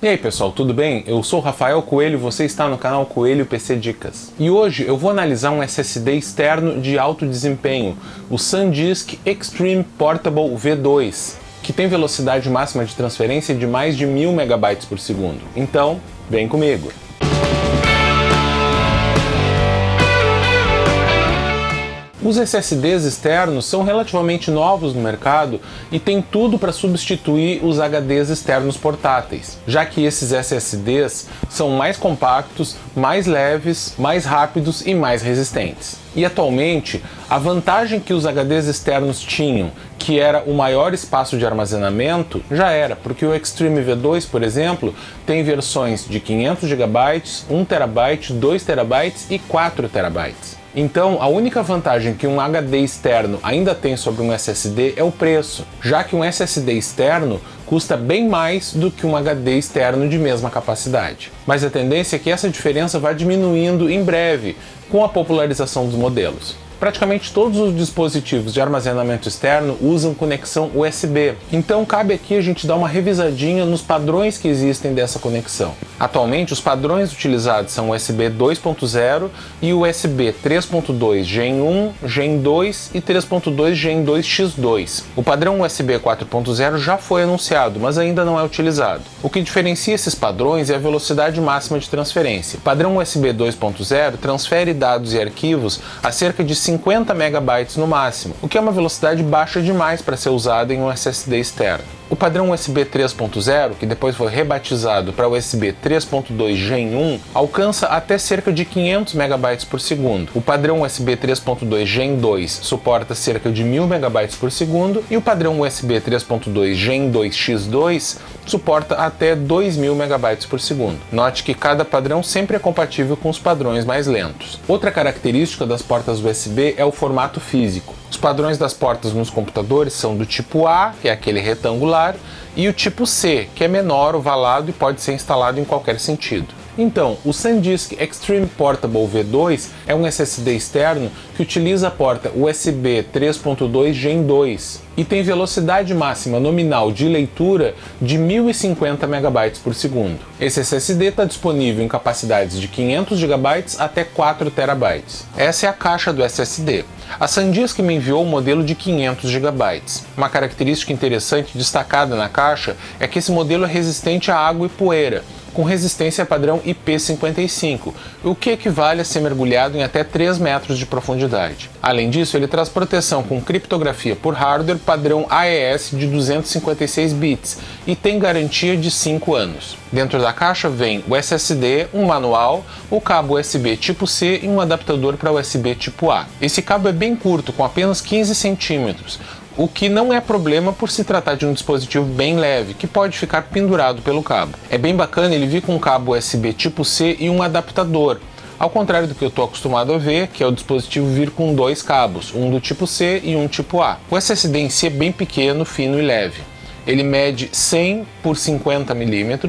E aí pessoal, tudo bem? Eu sou o Rafael Coelho e você está no canal Coelho PC Dicas. E hoje eu vou analisar um SSD externo de alto desempenho, o SanDisk Extreme Portable V2, que tem velocidade máxima de transferência de mais de 1000 MB por segundo. Então, vem comigo! Os SSDs externos são relativamente novos no mercado e têm tudo para substituir os HDs externos portáteis, já que esses SSDs são mais compactos, mais leves, mais rápidos e mais resistentes. E atualmente, a vantagem que os HDs externos tinham, que era o maior espaço de armazenamento, já era, porque o Extreme V2, por exemplo, tem versões de 500 GB, 1 TB, 2 TB e 4 TB. Então, a única vantagem que um HD externo ainda tem sobre um SSD é o preço, já que um SSD externo custa bem mais do que um HD externo de mesma capacidade. Mas a tendência é que essa diferença vá diminuindo em breve, com a popularização dos modelos. Praticamente todos os dispositivos de armazenamento externo usam conexão USB, então cabe aqui a gente dar uma revisadinha nos padrões que existem dessa conexão. Atualmente, os padrões utilizados são USB 2.0 e USB 3.2 Gen 1, Gen 2 e 3.2 Gen 2X2. O padrão USB 4.0 já foi anunciado, mas ainda não é utilizado. O que diferencia esses padrões é a velocidade máxima de transferência. O padrão USB 2.0 transfere dados e arquivos a cerca de 50 MB no máximo, o que é uma velocidade baixa demais para ser usada em um SSD externo. O padrão USB 3.0, que depois foi rebatizado para USB 3.2 Gen 1, alcança até cerca de 500 MB por segundo. O padrão USB 3.2 Gen 2 suporta cerca de 1000 MB por segundo e o padrão USB 3.2 Gen 2X2 suporta até 2000 MB por segundo. Note que cada padrão sempre é compatível com os padrões mais lentos. Outra característica das portas USB é o formato físico. Os padrões das portas nos computadores são do tipo A, que é aquele retangular, e o tipo C, que é menor, ovalado e pode ser instalado em qualquer sentido. Então, o SanDisk Extreme Portable V2 é um SSD externo que utiliza a porta USB 3.2 Gen 2 e tem velocidade máxima nominal de leitura de 1050 MB por segundo. Esse SSD está disponível em capacidades de 500 GB até 4 TB. Essa é a caixa do SSD. A SanDisk me enviou um modelo de 500 GB. Uma característica interessante destacada na caixa é que esse modelo é resistente a água e poeira, com resistência padrão IP55, o que equivale a ser mergulhado em até 3 metros de profundidade. Além disso, ele traz proteção com criptografia por hardware padrão AES de 256 bits e tem garantia de 5 anos. Dentro da caixa vem o SSD, um manual, o cabo USB tipo C e um adaptador para USB tipo A. Esse cabo é bem curto, com apenas 15 centímetros, o que não é problema por se tratar de um dispositivo bem leve, que pode ficar pendurado pelo cabo. É bem bacana ele vir com um cabo USB tipo C e um adaptador, ao contrário do que eu estou acostumado a ver, que é o dispositivo vir com 2 cabos, um do tipo C e um tipo A. O SSD em si é bem pequeno, fino e leve. Ele mede 100 por 50 mm,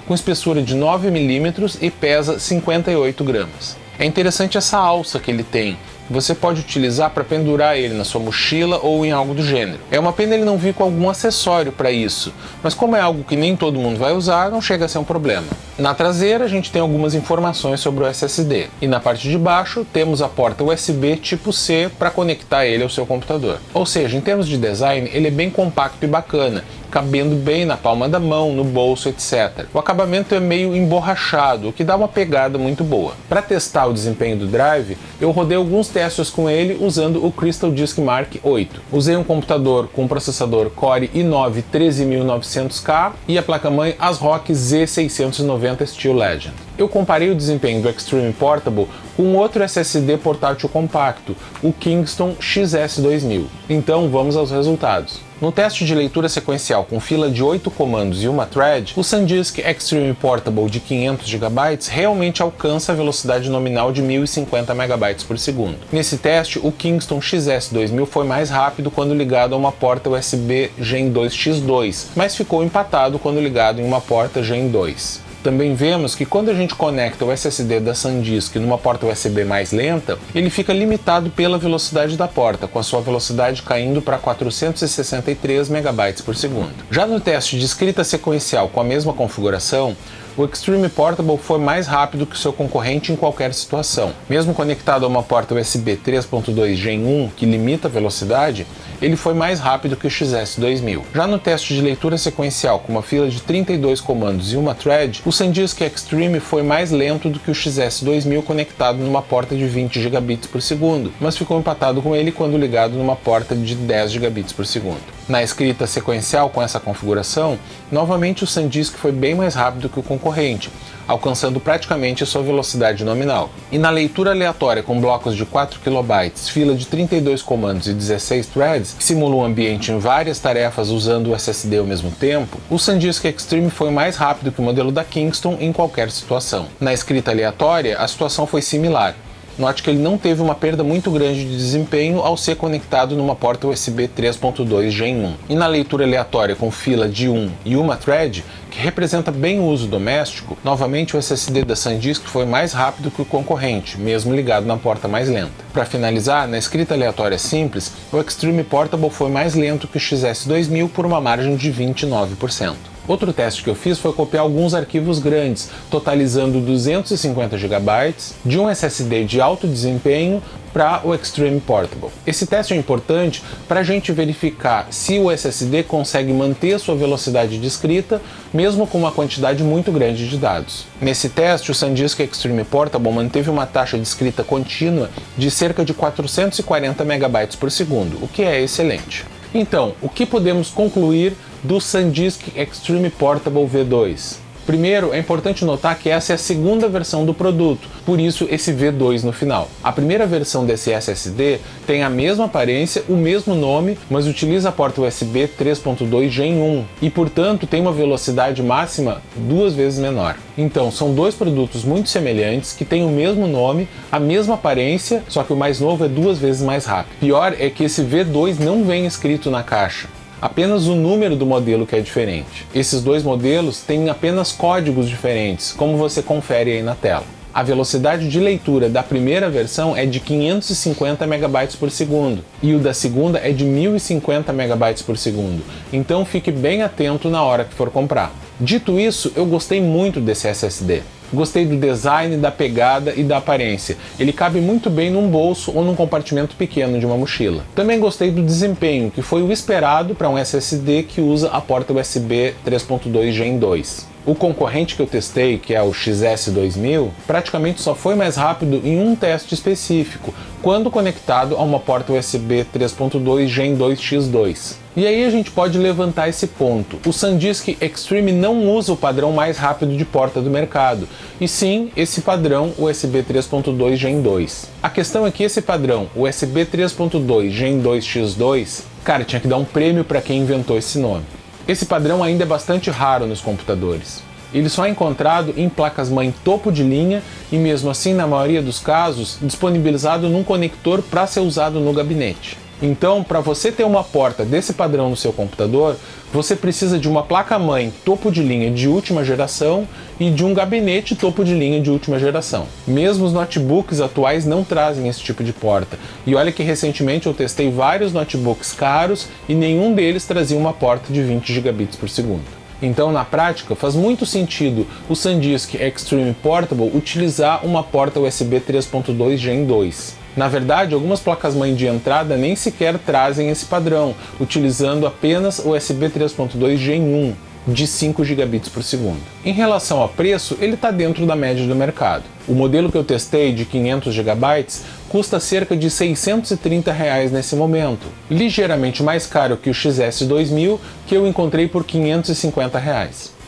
com espessura de 9 mm e pesa 58 gramas. É interessante essa alça que ele tem. Você pode utilizar para pendurar ele na sua mochila ou em algo do gênero. É uma pena ele não vir com algum acessório para isso, mas como é algo que nem todo mundo vai usar, não chega a ser um problema. Na traseira a gente tem algumas informações sobre o SSD e na parte de baixo temos a porta USB tipo C para conectar ele ao seu computador. Ou seja, em termos de design ele é bem compacto e bacana, cabendo bem na palma da mão, no bolso, etc. O acabamento é meio emborrachado, o que dá uma pegada muito boa. Para testar o desempenho do drive, eu rodei alguns testes com ele usando o Crystal Disk Mark 8. Usei um computador com processador Core i9 13900K e a placa-mãe ASRock Z690 Steel Legend. Eu comparei o desempenho do Extreme Portable com outro SSD portátil compacto, o Kingston XS2000. Então vamos aos resultados. No teste de leitura sequencial com fila de 8 comandos e uma thread, o SanDisk Extreme Portable de 500 GB realmente alcança a velocidade nominal de 1050 MB por segundo. Nesse teste, o Kingston XS2000 foi mais rápido quando ligado a uma porta USB Gen 2X2, mas ficou empatado quando ligado em uma porta Gen 2. Também vemos que quando a gente conecta o SSD da SanDisk numa porta USB mais lenta, ele fica limitado pela velocidade da porta, com a sua velocidade caindo para 463 MB por segundo. Já no teste de escrita sequencial com a mesma configuração, o Extreme Portable foi mais rápido que seu concorrente em qualquer situação. Mesmo conectado a uma porta USB 3.2 Gen 1, que limita a velocidade, ele foi mais rápido que o XS2000. Já no teste de leitura sequencial com uma fila de 32 comandos e uma thread, o SanDisk Extreme foi mais lento do que o XS2000 conectado numa porta de 20 GB por segundo, mas ficou empatado com ele quando ligado numa porta de 10 GB por segundo. Na escrita sequencial com essa configuração, novamente o SanDisk foi bem mais rápido que o concorrente, alcançando praticamente a sua velocidade nominal. E na leitura aleatória com blocos de 4 KB, fila de 32 comandos e 16 threads, que simulam um ambiente em várias tarefas usando o SSD ao mesmo tempo, o SanDisk Extreme foi mais rápido que o modelo da Kingston em qualquer situação. Na escrita aleatória, a situação foi similar. Note que ele não teve uma perda muito grande de desempenho ao ser conectado numa porta USB 3.2 Gen 1. E na leitura aleatória com fila de 1 e uma thread, que representa bem o uso doméstico, novamente o SSD da SanDisk foi mais rápido que o concorrente, mesmo ligado na porta mais lenta. Para finalizar, na escrita aleatória simples, o Extreme Portable foi mais lento que o XS2000 por uma margem de 29%. Outro teste que eu fiz foi copiar alguns arquivos grandes, totalizando 250 GB de um SSD de alto desempenho para o Extreme Portable. Esse teste é importante para a gente verificar se o SSD consegue manter a sua velocidade de escrita, mesmo com uma quantidade muito grande de dados. Nesse teste, o SanDisk Extreme Portable manteve uma taxa de escrita contínua de cerca de 440 MB por segundo, o que é excelente. Então, o que podemos concluir do SanDisk Extreme Portable V2? Primeiro, é importante notar que essa é a segunda versão do produto, por isso esse V2 no final. A primeira versão desse SSD tem a mesma aparência, o mesmo nome, mas utiliza a porta USB 3.2 Gen 1 e, portanto, tem uma velocidade máxima 2 vezes menor. Então, são dois produtos muito semelhantes, que têm o mesmo nome, a mesma aparência, só que o mais novo é 2 vezes mais rápido. Pior é que esse V2 não vem escrito na caixa. Apenas o número do modelo que é diferente. Esses dois modelos têm apenas códigos diferentes, como você confere aí na tela. A velocidade de leitura da primeira versão é de 550 MB por segundo e o da segunda é de 1050 MB por segundo, então fique bem atento na hora que for comprar. Dito isso, eu gostei muito desse SSD. Gostei do design, da pegada e da aparência. Ele cabe muito bem num bolso ou num compartimento pequeno de uma mochila. Também gostei do desempenho, que foi o esperado para um SSD que usa a porta USB 3.2 Gen 2. O concorrente que eu testei, que é o XS2000, praticamente só foi mais rápido em um teste específico, quando conectado a uma porta USB 3.2 Gen 2X2. E aí a gente pode levantar esse ponto. O SanDisk Extreme não usa o padrão mais rápido de porta do mercado, e sim esse padrão USB 3.2 Gen 2. A questão é que esse padrão, USB 3.2 Gen 2X2, cara, tinha que dar um prêmio para quem inventou esse nome. Esse padrão ainda é bastante raro nos computadores. Ele só é encontrado em placas-mãe topo de linha e, mesmo assim, na maioria dos casos, disponibilizado num conector para ser usado no gabinete. Então, para você ter uma porta desse padrão no seu computador, você precisa de uma placa-mãe topo de linha de última geração e de um gabinete topo de linha de última geração. Mesmo os notebooks atuais não trazem esse tipo de porta. E olha que recentemente eu testei vários notebooks caros e nenhum deles trazia uma porta de 20 GB por segundo. Então, na prática, faz muito sentido o SanDisk Extreme Portable utilizar uma porta USB 3.2 Gen 2. Na verdade, algumas placas-mãe de entrada nem sequer trazem esse padrão, utilizando apenas USB 3.2 Gen 1, de 5 GB por segundo. Em relação a preço, ele está dentro da média do mercado. O modelo que eu testei, de 500 GB, custa cerca de R$ 630 nesse momento, ligeiramente mais caro que o XS2000, que eu encontrei por R$ 550.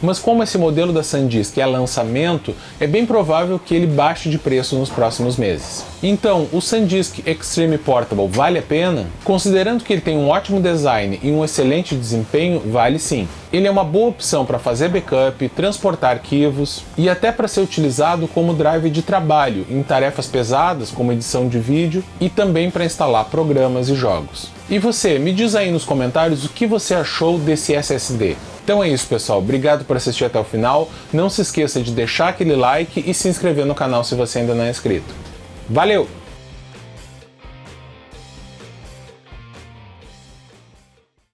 Mas como esse modelo da SanDisk é lançamento, é bem provável que ele baixe de preço nos próximos meses. Então, o SanDisk Extreme Portable vale a pena? Considerando que ele tem um ótimo design e um excelente desempenho, vale sim. Ele é uma boa opção para fazer backup, transportar arquivos e até para ser utilizado como drive de trabalho em tarefas pesadas como edição de vídeo e também para instalar programas e jogos. E você, me diz aí nos comentários o que você achou desse SSD. Então é isso, pessoal. Obrigado por assistir até o final. Não se esqueça de deixar aquele like e se inscrever no canal se você ainda não é inscrito. Valeu!